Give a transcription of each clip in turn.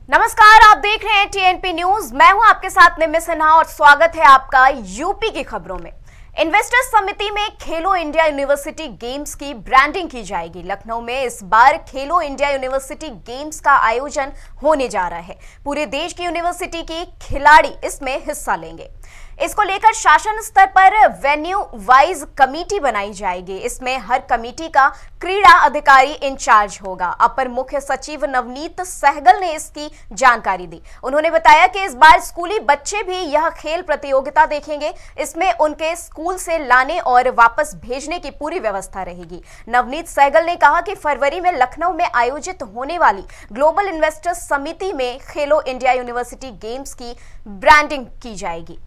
नमस्कार, आप देख रहे हैं टीएनपी न्यूज। मैं हूं आपके साथ निम्मी सिन्हा और स्वागत है आपका यूपी की खबरों में। इन्वेस्टर्स समिति में खेलो इंडिया यूनिवर्सिटी गेम्स की ब्रांडिंग की जाएगी। लखनऊ में इस बार खेलो इंडिया यूनिवर्सिटी गेम्स का आयोजन होने जा रहा है। पूरे देश की यूनिवर्सिटी के खिलाड़ी इसमें हिस्सा लेंगे। इसको लेकर शासन स्तर पर वेन्यू वाइज कमेटी बनाई जाएगी। इसमें हर कमेटी का क्रीड़ा अधिकारी इंचार्ज होगा। अपर मुख्य सचिव नवनीत सहगल ने इसकी जानकारी दी। उन्होंने बताया कि इस बार स्कूली बच्चे भी यह खेल प्रतियोगिता देखेंगे। इसमें उनके स्कूल से लाने और वापस भेजने की पूरी व्यवस्था रहेगी। नवनीत सहगल ने कहा कि फरवरी में लखनऊ में आयोजित होने वाली ग्लोबल इन्वेस्टर्स समिति में खेलो इंडिया यूनिवर्सिटी गेम्स की ब्रांडिंग की जाएगी।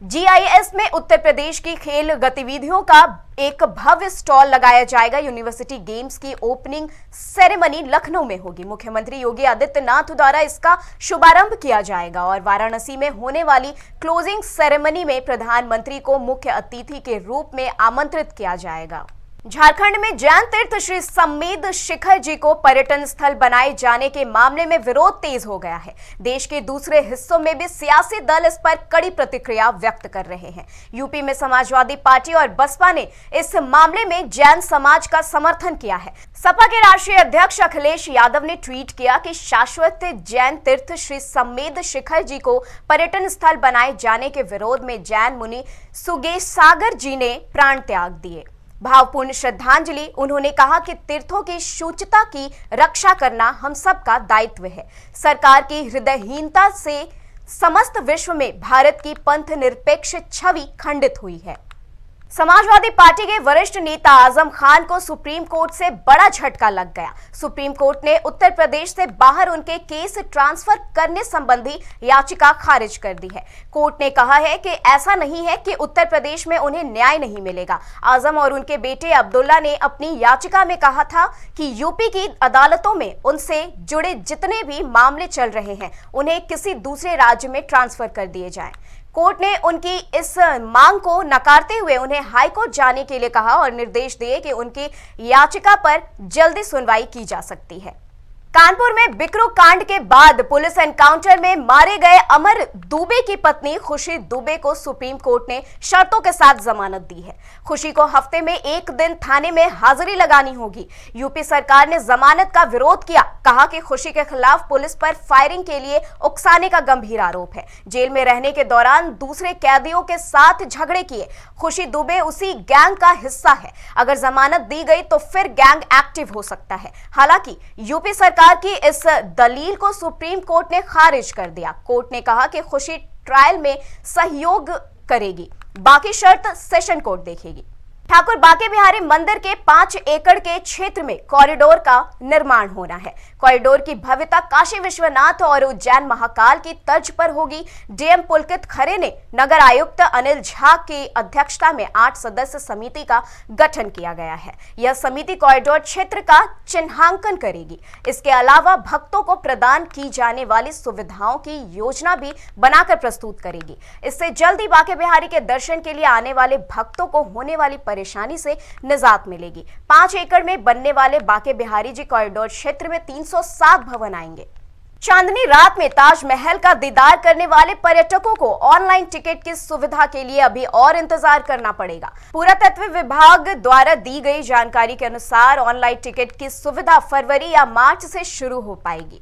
जीआईएस में उत्तर प्रदेश की खेल गतिविधियों का एक भव्य स्टॉल लगाया जाएगा। यूनिवर्सिटी गेम्स की ओपनिंग सेरेमनी लखनऊ में होगी। मुख्यमंत्री योगी आदित्यनाथ द्वारा इसका शुभारंभ किया जाएगा और वाराणसी में होने वाली क्लोजिंग सेरेमनी में प्रधानमंत्री को मुख्य अतिथि के रूप में आमंत्रित किया जाएगा। झारखंड में जैन तीर्थ श्री समेद शिखर जी को पर्यटन स्थल बनाए जाने के मामले में विरोध तेज हो गया है। देश के दूसरे हिस्सों में भी सियासी दल इस पर कड़ी प्रतिक्रिया व्यक्त कर रहे हैं। यूपी में समाजवादी पार्टी और बसपा ने इस मामले में जैन समाज का समर्थन किया है। सपा के राष्ट्रीय अध्यक्ष अखिलेश यादव ने ट्वीट किया कि शाश्वत जैन तीर्थ श्री समेद शिखर जी को पर्यटन स्थल बनाए जाने के विरोध में जैन मुनि सुगेसागर जी ने प्राण त्याग दिए। भावपूर्ण श्रद्धांजलि। उन्होंने कहा कि तीर्थों की शुचिता की रक्षा करना हम सबका दायित्व है। सरकार की हृदयहीनता से समस्त विश्व में भारत की पंथ निरपेक्ष छवि खंडित हुई है। समाजवादी पार्टी के वरिष्ठ नेता आजम खान को सुप्रीम कोर्ट से बड़ा झटका लग गया। सुप्रीम कोर्ट ने उत्तर प्रदेश से बाहर उनके केस ट्रांसफर करने संबंधी याचिका खारिज कर दी है। कोर्ट ने कहा है कि ऐसा नहीं है कि उत्तर प्रदेश में उन्हें न्याय नहीं मिलेगा। आजम और उनके बेटे अब्दुल्ला ने अपनी याचिका में कहा था कि यूपी की अदालतों में उनसे जुड़े जितने भी मामले चल रहे हैं उन्हें किसी दूसरे राज्य में ट्रांसफर कर दिए जाएं। कोर्ट ने उनकी इस मांग को नकारते हुए उन्हें हाईकोर्ट जाने के लिए कहा और निर्देश दिए कि उनकी याचिका पर जल्दी सुनवाई की जा सकती है। कानपुर में बिकरू कांड के बाद पुलिस एनकाउंटर में मारे गए अमर दुबे की पत्नी खुशी दुबे को सुप्रीम कोर्ट ने शर्तों के साथ जमानत दी है। खुशी को हफ्ते में एक दिन थाने में हाजिरी लगानी होगी। यूपी सरकार ने जमानत का विरोध किया। कहा कि खुशी के खिलाफ पुलिस पर फायरिंग के लिए उकसाने का गंभीर आरोप है। जेल में रहने के दौरान दूसरे कैदियों के साथ झगड़े किए। खुशी दुबे उसी गैंग का हिस्सा है। अगर जमानत दी गई तो फिर गैंग एक्टिव हो सकता है। हालांकि यूपी सरकार की इस दलील को सुप्रीम कोर्ट ने खारिज कर दिया। कोर्ट ने कहा कि खुशी ट्रायल में सहयोग करेगी, बाकी शर्त सेशन कोर्ट देखेगी। ठाकुर बाके बिहारी मंदिर के 5 एकड़ के क्षेत्र में कॉरिडोर का निर्माण होना है। कॉरिडोर की भव्यता काशी विश्वनाथ और उज्जैन महाकाल की तर्ज पर होगी। डीएम पुलकित खरे ने नगर आयुक्त अनिल झा की अध्यक्षता में 8 सदस्य समिति का गठन किया गया है। यह समिति कॉरिडोर क्षेत्र का चिन्हांकन करेगी। इसके अलावा भक्तों को प्रदान की जाने वाली सुविधाओं की योजना भी बनाकर प्रस्तुत करेगी। इससे जल्द ही बाके बिहारी के दर्शन के लिए आने वाले भक्तों को होने वाली परेशानी से निजात मिलेगी। 5 एकड़ में बनने वाले बाके बिहारी जी कॉरिडोर क्षेत्र में 307 भवन आएंगे। चांदनी रात में ताजमहल का दीदार करने वाले पर्यटकों को ऑनलाइन टिकट की सुविधा के लिए अभी और इंतजार करना पड़ेगा। पुरातत्व विभाग द्वारा दी गई जानकारी के अनुसार ऑनलाइन टिकट की सुविधा फरवरी या मार्च से शुरू हो पाएगी।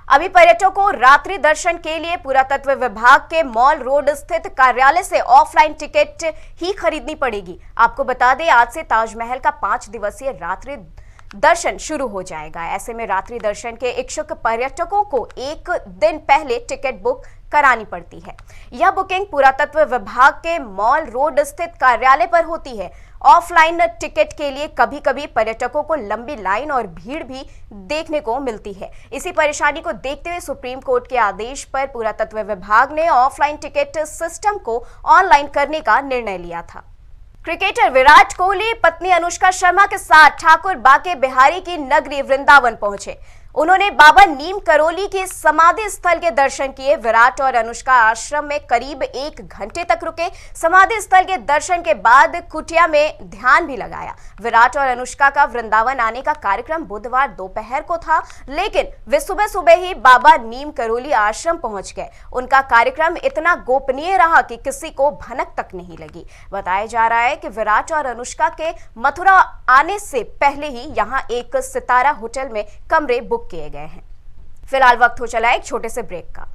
अभी पर्यटकों को रात्रि दर्शन के लिए पुरातत्व विभाग के मॉल रोड स्थित कार्यालय से ऑफलाइन टिकट ही खरीदनी पड़ेगी। आपको बता दें, आज से ताजमहल का 5 दिवसीय रात्रि दर्शन शुरू हो जाएगा। ऐसे में रात्रि दर्शन के इच्छुक पर्यटकों को एक दिन पहले टिकट बुक करानी पड़ती है। यह बुकिंग पुरातत्व विभाग के मॉल रोड स्थित कार्यालय पर होती है। ऑफलाइन टिकट के लिए कभी कभी पर्यटकों को लंबी लाइन और भीड़ भी देखने को मिलती है। इसी परेशानी को देखते हुए सुप्रीम कोर्ट के आदेश पर पुरातत्व विभाग ने ऑफलाइन टिकट सिस्टम को ऑनलाइन करने का निर्णय लिया था। क्रिकेटर विराट कोहली पत्नी अनुष्का शर्मा के साथ ठाकुर बाके बिहारी की नगरी वृंदावन पहुंचे। उन्होंने बाबा नीम करोली के समाधि स्थल के दर्शन किए। विराट और अनुष्का आश्रम में करीब 1 घंटे तक रुके। समाधि स्थल के दर्शन के बाद कुटिया में ध्यान भी लगाया। विराट और अनुष्का का वृंदावन आने का कार्यक्रम बुधवार दोपहर को था, लेकिन वे सुबह सुबह ही बाबा नीम करोली आश्रम पहुंच गए। उनका कार्यक्रम इतना गोपनीय रहा कि किसी को भनक तक नहीं लगी। बताया जा रहा है कि विराट और अनुष्का के मथुरा आने से पहले ही यहां एक सितारा होटल में कमरे बुक किए गए हैं। फिलहाल वक्त हो चला एक छोटे से ब्रेक का।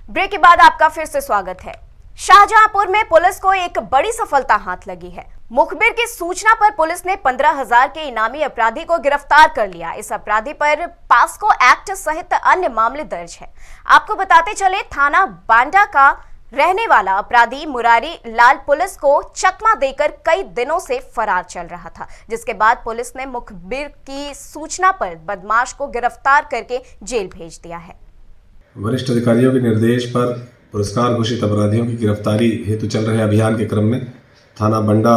ब्रेक के बाद आपका फिर से स्वागत है। शाहजहांपुर में पुलिस को एक बड़ी सफलता हाथ लगी है। मुखबिर की सूचना पर पुलिस ने 15,000 के इनामी अपराधी को गिरफ्तार कर लिया। इस अपराधी पर पास्को एक्ट सहित अन्य मामले दर्ज है। आपको बताते चले, थाना बांडा का रहने वाला अपराधी मुरारी लाल पुलिस को चकमा देकर कई दिनों से फरार चल रहा था, जिसके बाद पुलिस ने मुखबिर की सूचना पर बदमाश को गिरफ्तार करके जेल भेज दिया है। वरिष्ठ अधिकारियों के निर्देश पर पुरस्कार घोषित अपराधियों की गिरफ्तारी हेतु चल रहे अभियान के क्रम में थाना बंडा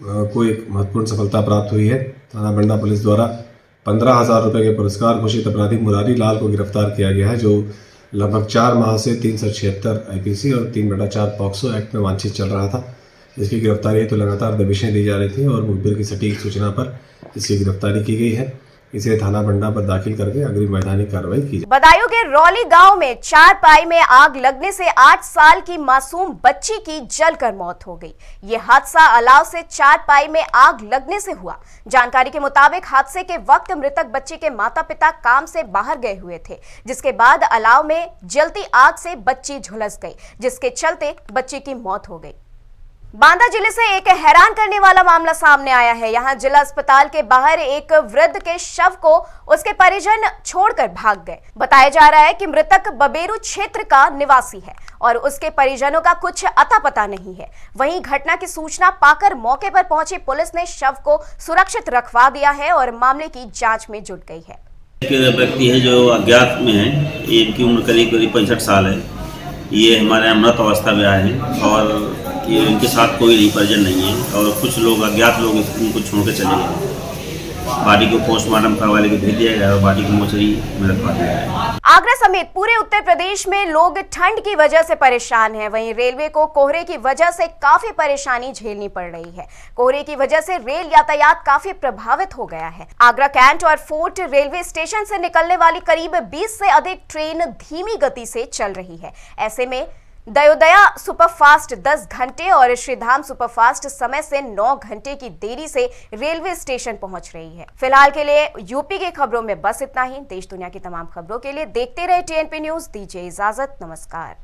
को एक महत्वपूर्ण सफलता प्राप्त हुई है। थाना बंडा पुलिस द्वारा 15,000 रुपये के पुरस्कार घोषित अपराधी मुरारी लाल को गिरफ्तार किया गया है, जो लगभग 4 माह से 376 IPC और 3/4 पॉक्सो एक्ट में वांछित चल रहा था। इसकी गिरफ्तारी हेतु लगातार दबिशें दी जा रही थी और मुखबिर की सटीक सूचना पर इसकी गिरफ्तारी की गई है। इसे थाना बंडा पर दाखिल करके अग्रिम वैधानिक कार्रवाई की। बदायूं के रौली गांव में चारपाई में आग लगने से 8 साल की मासूम बच्ची की जलकर मौत हो गई। ये हादसा अलाव से चारपाई में आग लगने से हुआ। जानकारी के मुताबिक हादसे के वक्त मृतक बच्ची के माता पिता काम से बाहर गए हुए थे, जिसके बाद अलाव में जलती आग से बच्ची झुलस गई, जिसके चलते बच्ची की मौत हो गई। बांदा जिले से एक हैरान करने वाला मामला सामने आया है। यहां जिला अस्पताल के बाहर एक वृद्ध के शव को उसके परिजन छोड़कर भाग गए। बताया जा रहा है कि मृतक बबेरू क्षेत्र का निवासी है और उसके परिजनों का कुछ अता पता नहीं है। वहीं घटना की सूचना पाकर मौके पर पहुंची पुलिस ने शव को सुरक्षित रखवा दिया है और मामले की जांच में जुट गई है। एक व्यक्ति है जो अज्ञात में है, इनकी उम्र करीब 65 साल है। ये हमारे यहाँ मृत अवस्था में आए हैं और ये इनके साथ कोई नहीं, परिजन नहीं है और कुछ लोग अज्ञात लोग इनको छोड़ के चले गए। बॉडी को पोस्टमार्टम करवाने के भेज दिया गया और बॉडी को मोचरी में रखवा दिया गया। आगरा समेत पूरे उत्तर प्रदेश में लोग ठंड की वजह से परेशान हैं। वहीं रेलवे को कोहरे की वजह से काफी परेशानी झेलनी पड़ रही है। कोहरे की वजह से रेल यातायात काफी प्रभावित हो गया है। आगरा कैंट और फोर्ट रेलवे स्टेशन से निकलने वाली करीब 20 से अधिक ट्रेन धीमी गति से चल रही है। ऐसे में दयोदया सुपरफास्ट 10 घंटे और श्रीधाम सुपरफास्ट समय से 9 घंटे की देरी से रेलवे स्टेशन पहुंच रही है। फिलहाल के लिए यूपी की खबरों में बस इतना ही। देश दुनिया की तमाम खबरों के लिए देखते रहे TNP न्यूज। दीजिए इजाजत, नमस्कार।